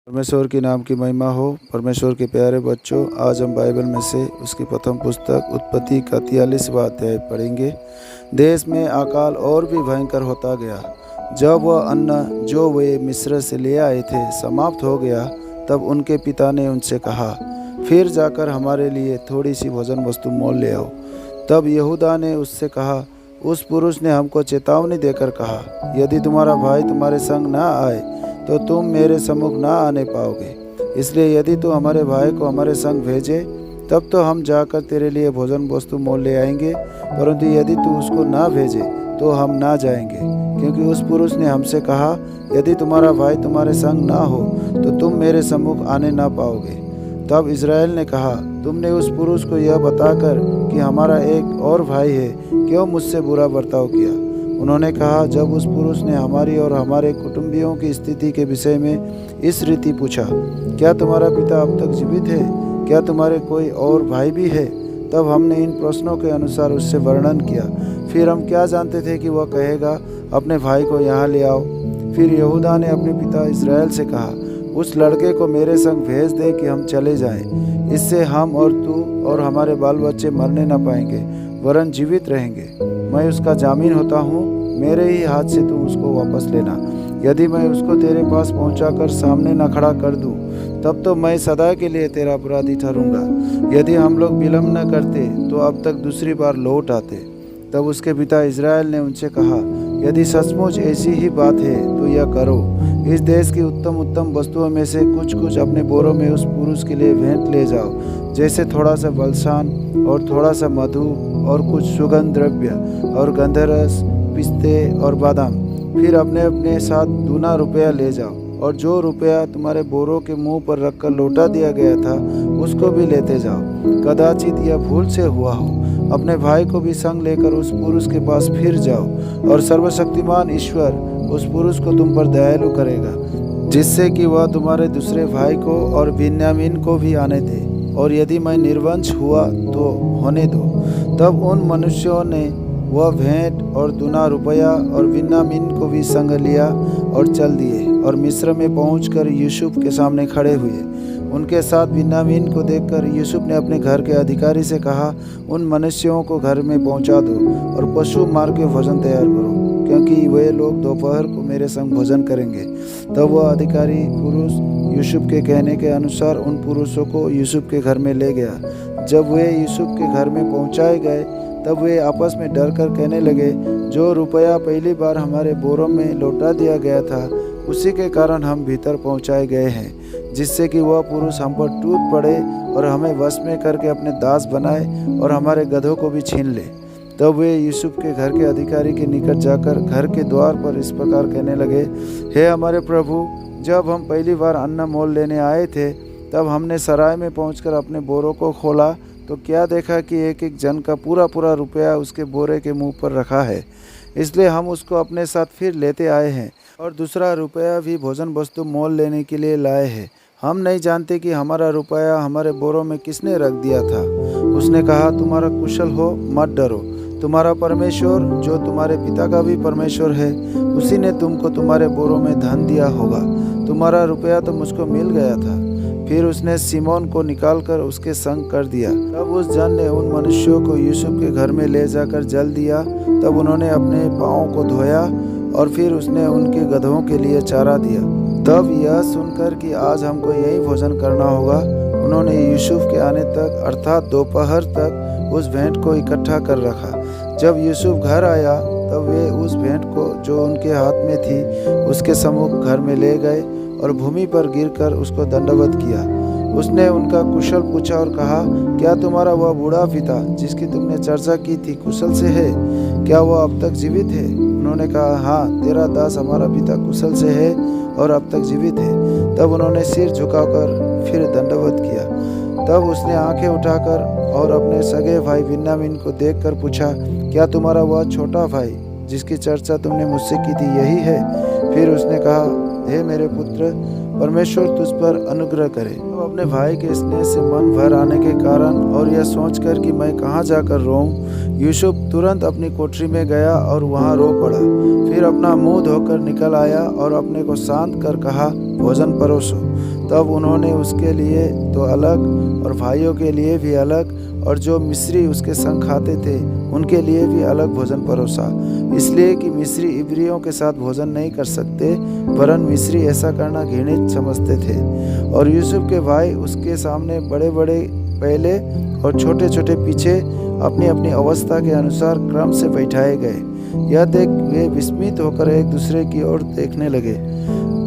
परमेश्वर के नाम की महिमा हो। परमेश्वर के प्यारे बच्चों, आज हम बाइबल में से उसकी प्रथम पुस्तक उत्पत्ति का 43वां अध्याय पढ़ेंगे। देश में अकाल और भी भयंकर होता गया। जब वह अन्न जो वे मिस्र से ले आए थे समाप्त हो गया, तब उनके पिता ने उनसे कहा, फिर जाकर हमारे लिए थोड़ी सी भोजन वस्तु मोल ले आओ। तब यहूदा ने उससे कहा, उस पुरुष ने हमको चेतावनी देकर कहा, यदि तुम्हारा भाई तुम्हारे संग ना आए तो तुम मेरे सम्मुख ना आने पाओगे। इसलिए यदि तू हमारे भाई को हमारे संग भेजे, तब तो हम जाकर तेरे लिए भोजन वस्तु मोल ले आएंगे, परंतु यदि तू उसको ना भेजे तो हम ना जाएंगे, क्योंकि उस पुरुष ने हमसे कहा, यदि तुम्हारा भाई तुम्हारे संग ना हो तो तुम मेरे सम्मुख आने ना पाओगे। तब इज़राइल ने कहा, तुमने उस पुरुष को यह बताकर कि हमारा एक और भाई है, क्यों मुझसे बुरा बर्ताव किया? उन्होंने कहा, जब उस पुरुष ने हमारी और हमारे कुटुंबियों की स्थिति के विषय में इस रीति पूछा, क्या तुम्हारा पिता अब तक जीवित है? क्या तुम्हारे कोई और भाई भी है? तब हमने इन प्रश्नों के अनुसार उससे वर्णन किया। फिर हम क्या जानते थे कि वह कहेगा, अपने भाई को यहाँ ले आओ। फिर यहूदा ने अपने पिता इज़राइल से कहा, उस लड़के को मेरे संग भेज दे कि हम चले जाएं। इससे हम और तू और हमारे बाल बच्चे मरने न पाएंगे, वरन जीवित रहेंगे। मैं उसका जामीन होता हूँ, मेरे ही हाथ से तू उसको वापस लेना। यदि मैं उसको तेरे पास पहुँचाकर सामने न खड़ा कर दूँ, तब तो मैं सदा के लिए तेरा अपराधी ठहरूंगा। यदि हम लोग विलम्ब न करते तो अब तक दूसरी बार लौट आते। तब उसके पिता इज़राइल ने उनसे कहा, यदि सचमुच ऐसी ही बात है तो यह करो। इस देश की उत्तम उत्तम वस्तुओं में से कुछ कुछ अपने बोरों में उस पुरुष के लिए भेंट ले जाओ, जैसे थोड़ा सा बलसान और थोड़ा सा मधु और कुछ सुगंध द्रव्य और गंधरस, पिस्ते और बादाम। फिर अपने अपने साथ दूना रुपया ले जाओ, और जो रुपया तुम्हारे बोरों के मुंह पर रखकर लौटा दिया गया था उसको भी लेते जाओ। कदाचित यह भूल से हुआ हो। अपने भाई को भी संग लेकर उस पुरुष के पास फिर जाओ, और सर्वशक्तिमान ईश्वर उस पुरुष को तुम पर दयालु करेगा, जिससे कि वह तुम्हारे दूसरे भाई को और बिन्यामीन को भी आने दे। और यदि मैं निर्वंश हुआ तो होने दो। तब उन मनुष्यों ने वह भेंट और दूना रुपया और बिन्यामीन को भी संग लिया और चल दिए, और मिस्र में पहुंचकर यूसुफ के सामने खड़े हुए। उनके साथ बिन्यामीन को देखकर यूसुफ ने अपने घर के अधिकारी से कहा, उन मनुष्यों को घर में पहुंचा दो और पशु मार के भोजन तैयार करो, क्योंकि वे लोग दोपहर को मेरे संग भोजन करेंगे। तब वह अधिकारी पुरुष यूसुफ के कहने के अनुसार उन पुरुषों को यूसुफ के घर में ले गया। जब वे यूसुफ के घर में पहुंचाए गए, तब वे आपस में डर कर कहने लगे, जो रुपया पहली बार हमारे बोरों में लौटा दिया गया था, उसी के कारण हम भीतर पहुंचाए गए हैं, जिससे कि वह पुरुष हम पर टूट पड़े और हमें वश में करके अपने दास बनाए और हमारे गधों को भी छीन ले। तब वे यूसुफ के घर के अधिकारी के निकट जाकर घर के द्वार पर इस प्रकार कहने लगे, हे हमारे प्रभु, जब हम पहली बार अन्न मोल लेने आए थे, तब हमने सराय में पहुंचकर अपने बोरों को खोला तो क्या देखा कि एक एक जन का पूरा पूरा रुपया उसके बोरे के मुंह पर रखा है। इसलिए हम उसको अपने साथ फिर लेते आए हैं, और दूसरा रुपया भी भोजन वस्तु मोल लेने के लिए लाए हैं। हम नहीं जानते कि हमारा रुपया हमारे बोरों में किसने रख दिया था। उसने कहा, तुम्हारा कुशल हो, मत डरो। तुम्हारा परमेश्वर, जो तुम्हारे पिता का भी परमेश्वर है, उसी ने तुमको तुम्हारे बोरों में धन दिया होगा। तुम्हारा रुपया तो मुझको मिल गया था। फिर उसने सिमोन को निकालकर उसके संग कर दिया। तब उस जन ने उन मनुष्यों को यूसुफ के घर में ले जाकर जल दिया। तब उन्होंने अपने पाँवों को धोया, और फिर उसने उनके गधों के लिए चारा दिया। तब यह सुनकर कि आज हमको यही भोजन करना होगा, उन्होंने यूसुफ के आने तक अर्थात दोपहर तक उस भेंट को इकट्ठा कर रखा। जब यूसुफ घर आया, तब वे उस भेंट को जो उनके हाथ में थी उसके सम्मुख घर में ले गए और भूमि पर गिरकर उसको दंडवत किया। उसने उनका कुशल पूछा और कहा, क्या तुम्हारा वह बूढ़ा पिता जिसकी तुमने चर्चा की थी कुशल से है? क्या वह अब तक जीवित है? उन्होंने कहा, हाँ, तेरा दास हमारा पिता कुशल से है और अब तक जीवित है। तब उन्होंने सिर झुकाकर फिर दंडवत किया। तब उसने आंखें उठाकर और अपने सगे भाई बिन्यामीन को देखकर पूछा, क्या तुम्हारा वह छोटा भाई जिसकी चर्चा तुमने मुझसे की थी यही है? फिर उसने कहा, हे मेरे पुत्र, परमेश्वर तुझ पर अनुग्रह करे। तो अपने भाई के स्नेह से मन भर आने के कारण और यह सोचकर कि मैं कहाँ जाकर रोऊं, यूसुफ तुरंत अपनी कोठरी में गया और वहाँ रो पड़ा। फिर अपना मुंह धोकर निकल आया और अपने को शांत कर कहा, भोजन परोसो। तब उन्होंने उसके लिए तो अलग और भाइयों के लिए भी अलग और जो मिस्री उसके संग खाते थे उनके लिए भी अलग भोजन परोसा, इसलिए कि मिस्री इब्रियों के साथ भोजन नहीं कर सकते, वरन मिस्री ऐसा करना घृणित समझते थे। और यूसुफ के भाई उसके सामने बड़े बड़े पहले और छोटे छोटे पीछे अपनी अपनी अवस्था के अनुसार क्रम से बैठाए गए। यह देख वे विस्मित होकर एक दूसरे की ओर देखने लगे।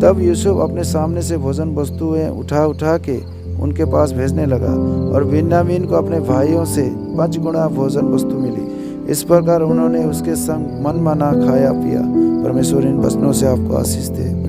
तब यूसुफ अपने सामने से भोजन वस्तुएं उठा उठा के उनके पास भेजने लगा और बिन्यामीन को अपने भाइयों से 5 गुना भोजन वस्तु मिली। इस प्रकार उन्होंने उसके संग मन माना खाया पिया। परमेश्वर इन वचनों से आपको आशीष दे।